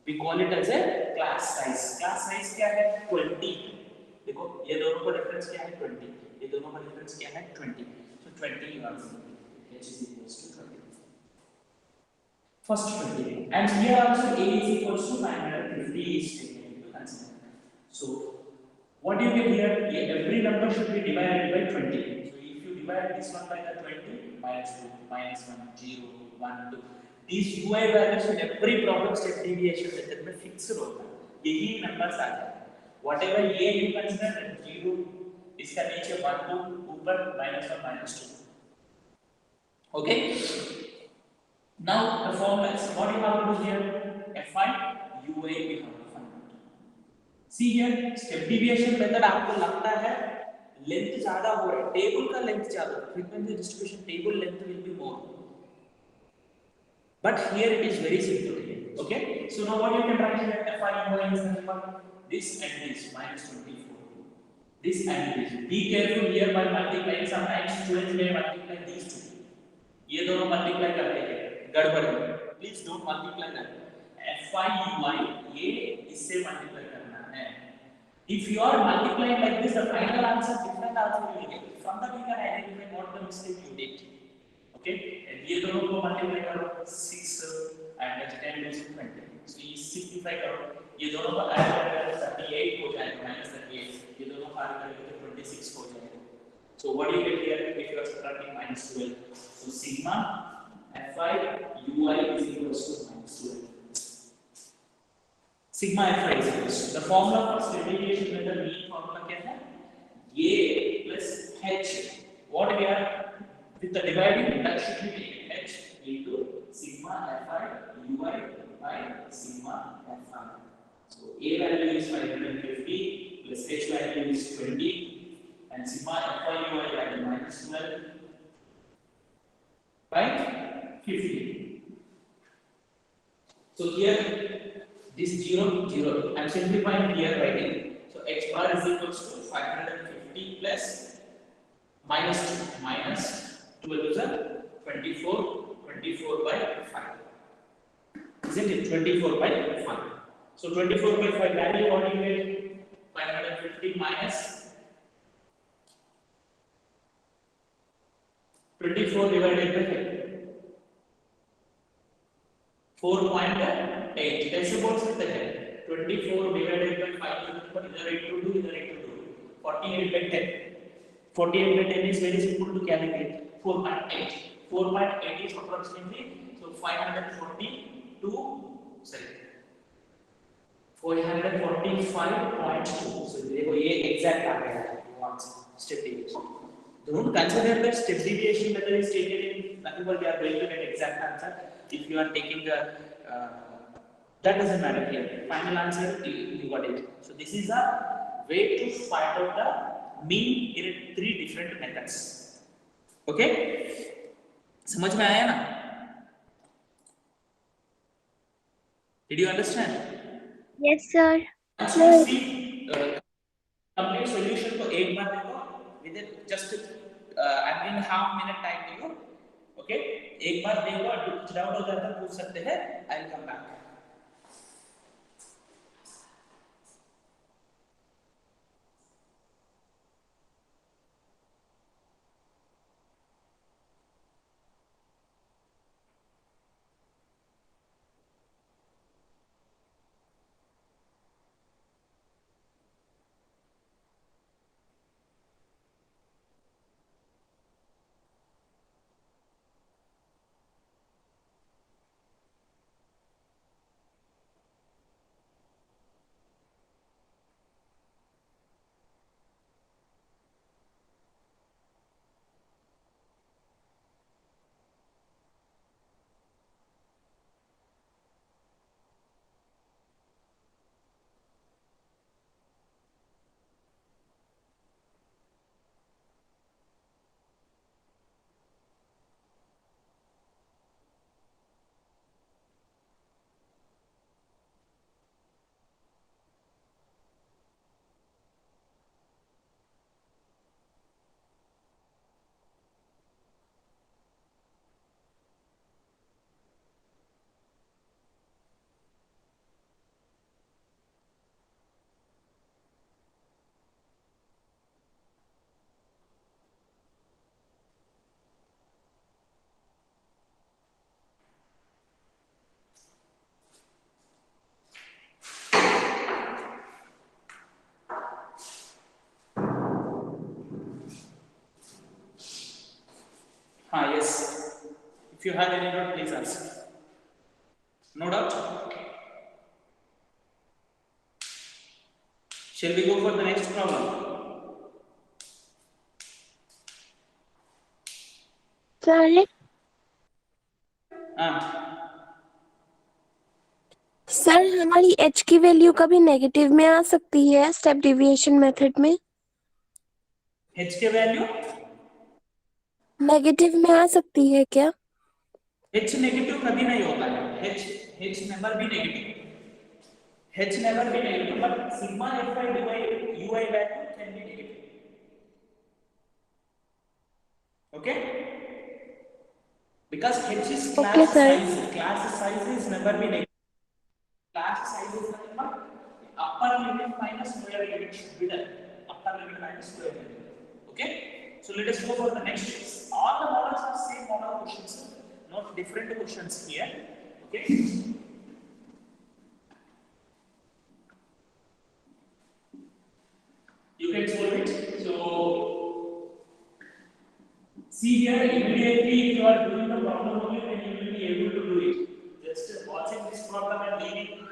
We call it as a class size. Class size क्या है 20. देखो ये दोनों का difference क्या है 20, ये दोनों का डिफरेंस क्या है 20. So 20 you are seeing h is equals to 20. First 20, and here also a is equals to 950 is taken into consideration. So what you get here, every number should be divided by 20. So if you divide this one by the 20, minus 2, minus 1, 0, 1, 2. These UI values in every problem step deviation method में fixed होता है. यही numbers आ जाते हैं. Whatever a you consider 0, इसका नीचे 1, 2, ऊपर minus 1, minus 2. Okay. Now the formulas. What you have to do here? Fi, ua we have to find out. See here, step deviation method आपको लगता है लेंथ ज्यादा हो रहा है, टेबल का लेंथ ज्यादा, frequency distribution table length will be more. But here it is very simple. Okay, so now what you can write here? Fi ua is nothing but this and this minus 24. This and this. Be careful here by multiplying. Sometimes students may multiply these two. ये दोनों multiply करते हैं गड़बड़ है. Please don't multiply that. fi ui ये इससे multiply करना है. If you are multiplying like this, the final answer different answer you will get. From that you can identify what the mistake you did. Okay, and ये दोनों को multiply करो 6 and 10 is 20. So ये simplify करो, ये दोनों को add करोगे 38 हो जाएगा minus 38. ये दोनों को ऐड करोगे तो 26 हो जाएगा. So what do you get here if you are subtracting minus 12? So sigma fi ui is equals to minus 12. Sigma fi is equals to the formula for step deviation method. Mean formula क्या है? A plus h. What we are with the dividing that should be h into sigma fi ui by sigma fi. So a value is 550 plus h value is 20. And sigma fi ui value minus 12 by 50. So here this 0, 0. I am simplifying here writing. So x bar is equals to 550 plus minus 2 minus 12 is a 24. 24 by 5. Isn't it? 24 by 5. So 24 by 5 value what you get? 550 minus 24 divided by 5. 4.8. कैसे बोल सकते हैं? 24 divided by 5 पर इधर 8 to do, इधर 8 to do. 48 by 10. 48 by 10 is very simple to calculate. 4.8. 4.8 is approximately so 542. Sorry. 445.2. So देखो ये exact आ गया है. Step deviation. Don't consider that step deviation method is taken in nothing but we are going to get exact answer. If you are taking the that doesn't matter here. Final answer you got it. So this is a way to find out the mean in 3 different methods. Okay? समझ में आया ना? Did you understand? Yes, sir. Once you see complete solution को एक बार देखो within just I'm in half minute time देखो. Okay? एक बार देखो कुछ डाउट हो जाता है पूछ सकते हैं. I'll come back. Yes. If you have any doubt, please ask. No doubt? Shall we go for the next problem? Sir sir हमारी h की वैल्यू कभी नेगेटिव में आ सकती है स्टेप डेविएशन मेथड में? h के वैल्यू नेगेटिव में आ सकती है क्या? h नेगेटिव कभी नहीं होता है. h never be negative. H never be negative, but sigma fi dy ui value can be negative. Okay? Because H is class Okay, sir. size. Class size is never be negative. Class size is nothing but upper limit minus lower limit should be done. Upper limit minus lower limit. Okay? So let us go for the next case. All the models are same model questions, not different questions here. Okay? You can solve it. So see here, immediately if you are doing the problem only, then you will be able to do it. Just watching this problem and leaving.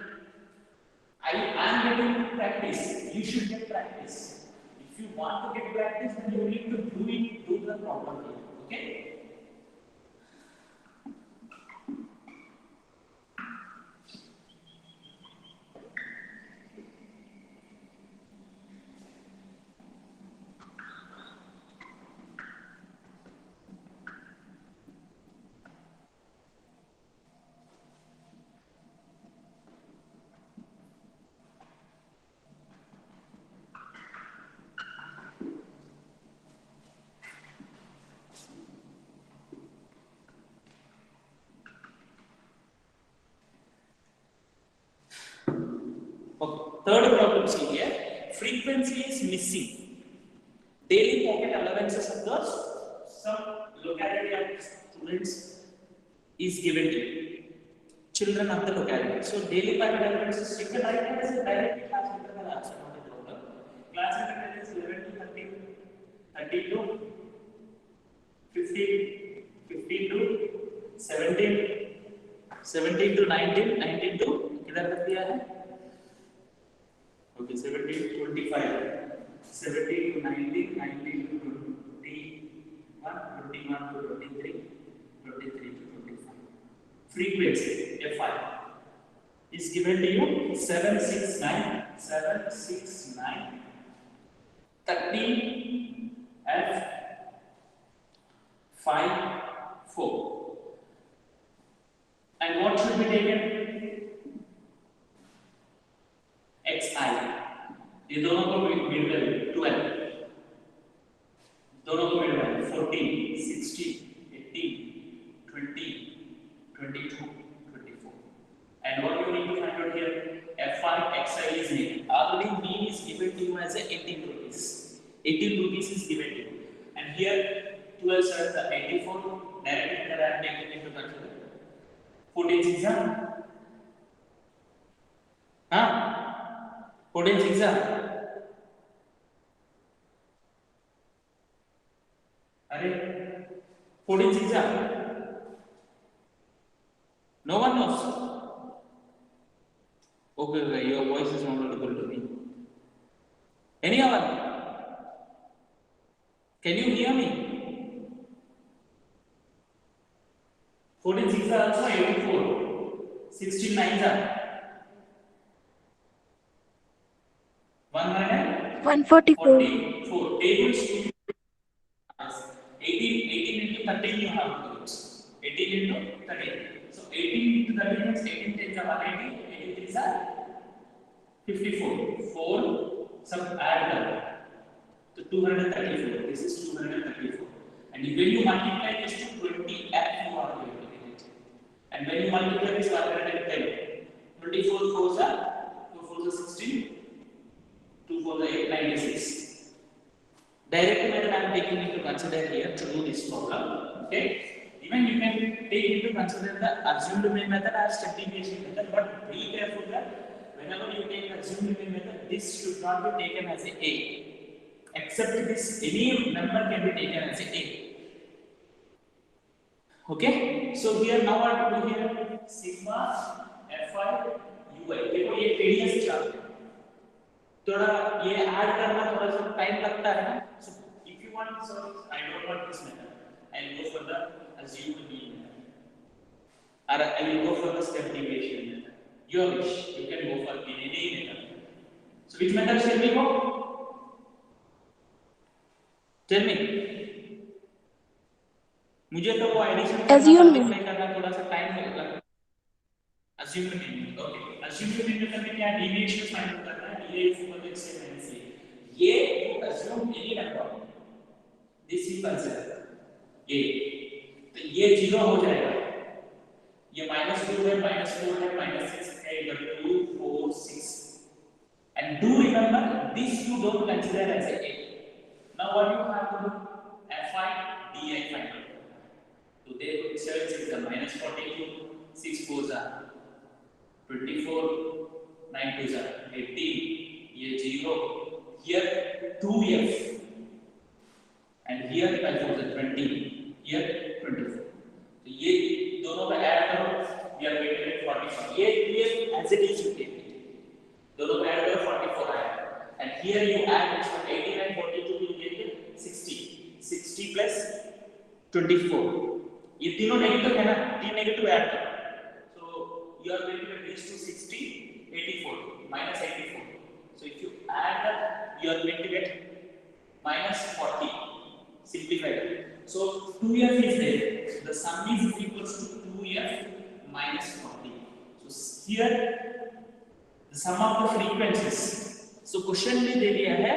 I am getting practice. You should get practice. If you want to get practice, then you need to do the problem here. Okay? Third problem, see here, frequency is missing. Daily pocket allowances of the some locality of students is given to children of the locality. So daily pocket allowances, you can write it as a direct class interval answer, not a problem. Class interval is 11 to 13, 13 to 15, 15 to 17, 17 to 19, 19 to किधर तक दिया है? Okay, 17 to 25, 17 to 19, 19 to 21, 21 to 23, 23 to 25. Frequency Fi is given to you 769, 769, 13 F 5 4. And what should be taken? XI. ये दोनों को मिल गए 12, दोनों को मिल गए 14, 16, 18, 20, 22, 24. And what you need to find out here? Fi XI is mean. Already mean is given to you as a 18 rupees. 18 rupees is given to you. And here 12 7 are 84. Directly that I am taking into consideration. 14 6 huh? 14 6 Arey 14 6 no one knows. Okay, your voice is not audible to me. Anyone? Can you hear me? 14 6 are also 84. 16 9 are 144. 44. Tables 18 into 13 you have to do it. 18 into 13. So 18 into 13 means 18 10s are 180, 18 3s are 54. 4 some add that. So 234. This is 234. And when you multiply this to 20 f you are going to get it. And when you multiply this 110, 24 4s are 4 4s are 16. 2 4 8 96. Direct method I am taking into consider here to do this problem. Okay. Even you can take into consider the assumed mean method or step deviation method, but be careful that whenever you take assumed mean method, this should not be taken as a. Except this, any number can be taken as a. Okay, so here now what to do here? Sigma Fi Ui. देखो ये radius chart है. थोड़ा ये add करना थोड़ा सा time लगता है ना. So if you want, so I don't want this method. I will go for the assumed mean method. Or I will go for the step deviation method. Your wish. You can go for any method. So which method shall we go? Tell me. मुझे तो वो addition करना थोड़ा सा time लगता है. Assumed mean. Okay. Assumed mean मतलब में क्या deviation फाइंड करना है. ये equal to x minus a. ये you assume any number. This you consider. ये तो ये 0 हो जाएगा. ये -2 है, -4 है, -6 है, इधर 2, 4, 6. And do remember this you don't consider as a. Now what you have to do? Fi di find. So there 7 is the -42. 6 4s are 24, 9 2s are 18. ये 0. Here 2f. And here I put the 20. Here 24. तो ये दोनों का add करो. We are going to get 44. ये as it is you take it. दोनों का add करो 44 आएगा. And here you add this one 18 and 42 will get 60. 60 plus 24. ये तीनों नेगेटिव है ना. तीन नेगेटिव ऐड करो. You are going to get these to 60, 84, minus 84. So if you add up, you are going to get minus 40. Simplify it. So 2f is there. The sum is equals to 2f minus 40. So here the sum of the frequencies. So question में दे दिया है.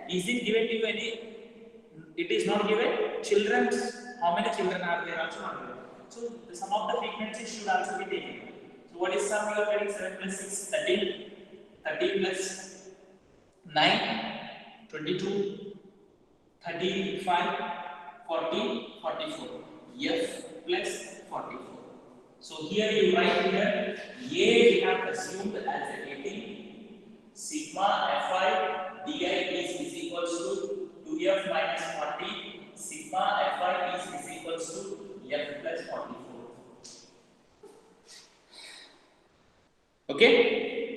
Is it given to you any? It is not given. Children's. How many children are there? Also not given. So the sum of the frequencies should also be taken. So what is sum? You are getting 7 plus 6, 13. 13 plus 9, 22, 35, 40, 44. F plus 44. So here you write here, A we have assumed as 18. Sigma Fi di is equals to 2f minus 40. Sigma Fi is equals to f plus 44. Okay,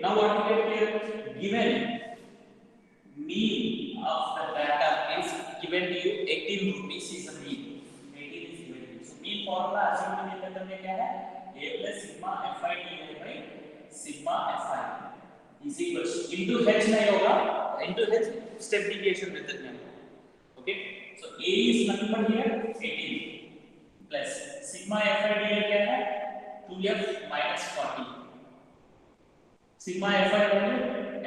now what we have here, given mean of the data is given to you 18 rupees is the mean. 18 is given to you. So mean formula assumed mean method में क्या है? A plus sigma fi divided by sigma fi is equals to into h नहीं होगा, into h step deviation method में होगा. Okay, so A is nothing but here 18 plus sigma fi divided क्या है? 2f minus 40. Sigma Fi value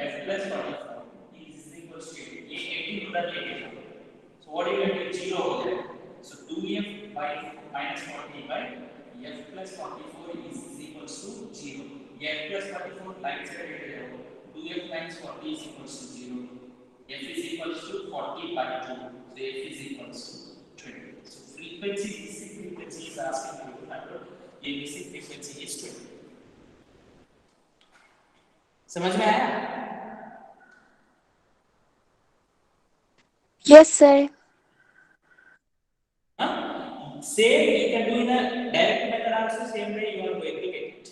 f plus 44 is equals to 18 to the negative. So what do you get? 0 हो जाएगा. So 2f by minus 40 by f plus 44 is equals to 0. ये f plus 44 line से related है. 2f minus 40 is equals to 0. f is equals to 40 by 2. So f is equals to 20. So frequency, basic frequency is asking you to find out. ये basic frequency is 20. समझ में आया? Yes, sir. Same you can do in a direct method also. Same way you are going to get it.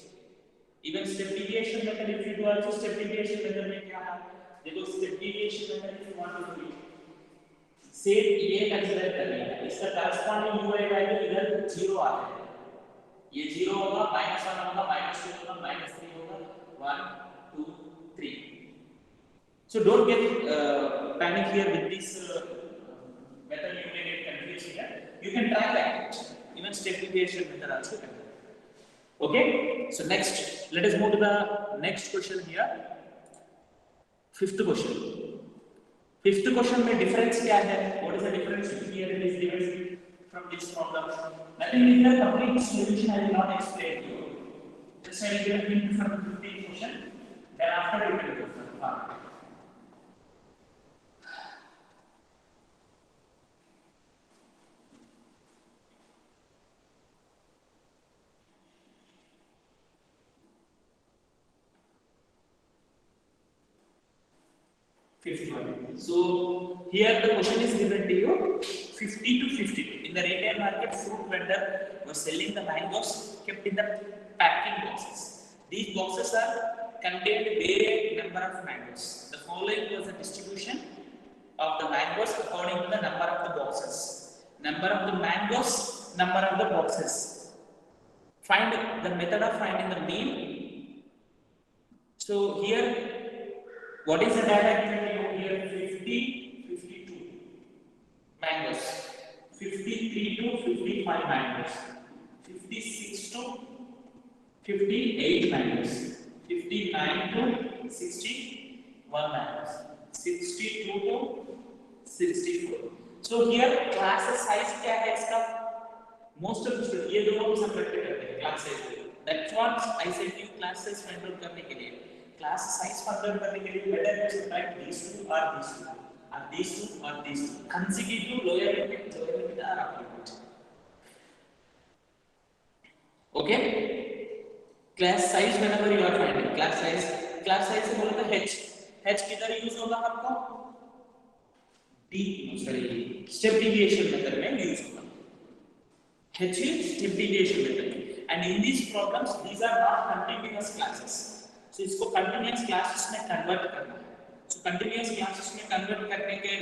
Even step deviation method if you do also step deviation method में क्या है? देखो step deviation method if you want to do it. Same ये consider करना है. इसका corresponding UI value इधर 0 आ रहा है. ये 0 होगा, -1 होगा, -2 होगा, -3 होगा, 1, 2, 3. So don't get panic here with this method. You may get confused here. You can try that. Even step deviation method also can. Okay. So next, let us move to the next question here. Fifth question. Fifth question में difference क्या है? What is the difference between this difference from this problem? Nothing is the complete solution. I will not explain to you. Just I will give a hint from the 15th question. Then after we will go for the part. Fifth one. So here the question is given to you 50 to 52. In the retail market, fruit vendor was selling the mangoes kept in the packing boxes. These boxes are contained varied number of mangoes. The following was the distribution of the mangoes according to the number of the boxes. Number of the mangoes, number of the boxes. Find the method of finding the mean. So here, what is the data here? 50, 52 mangoes, 53 to 55 mangoes, 56 to 58 mangoes, 59 to 61 mangoes, 62 to 64. So here class size क्या है इसका? Most of the students ये दोनों को separate करते हैं class size को. That's what I said you class size find out करने के लिए. Class size find out करने के लिए better to subtract these two or these two, or these two or these two. Consecutive lower limit are upper limit. Okay? Class size whenever you are finding class size से बोलते हैं h. h किधर use होगा आपको? Step deviation method में use होगा. H is step deviation method. And in these problems, these are not continuous classes. So इसको continuous classes में convert करना है. So continuous classes में convert करने के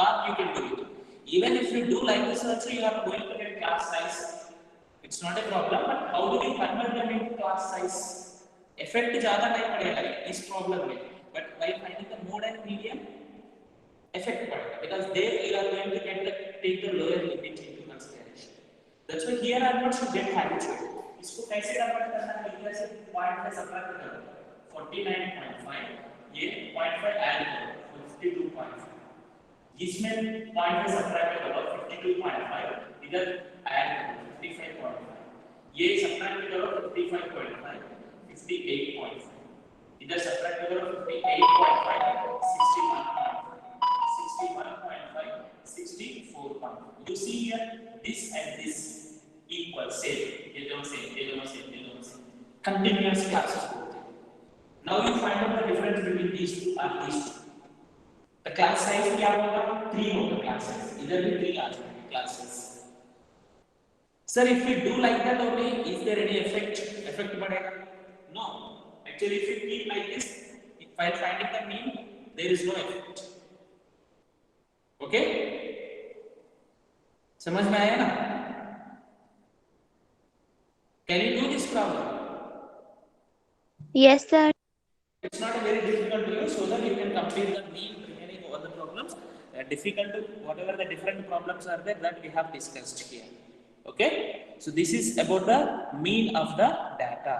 बाद you can do it. Even if you do like this also, you are going to get class size. It's not a problem, but how do we convert them into class size? Effect ज़्यादा नहीं पड़ेगा इस problem में. But by finding the mode and median, effect पड़ेगा. Because there you are going to take the lower limit into consideration. That's why here I want to get habitual. इसको कैसे convert करना है? इधर से पॉइंट में subtract करो 49.5, ये 0.5 ऐड करो 52.5, इसमें पॉइंट में सब्ट्रैक्ट करो 52.5, इधर ऐड करो 55.5, ये सब्ट्रैक्ट करो 55.5, 58.5, इधर सब्ट्रैक्ट करो 58.5, 61.5, 64.5. You see here, this and this equal, same. ये दोनों same. Continuous classes both. Now you find out the difference between these two and these two. The class size क्या होगा? 3 होगा class size. इधर भी 3 आ जाएंगे class size. Sir, if we do like that only, is there any effect? Effect बढ़ेगा? No. Actually, if you keep like this, while finding the mean, there is no effect. Okay? समझ में आया ना? Can you do this problem? Yes, sir. It's not a very difficult to use, so that you can complete the mean remaining all the problems. Difficult to whatever the different problems are there that we have discussed here. Okay? So this is about the mean of the data.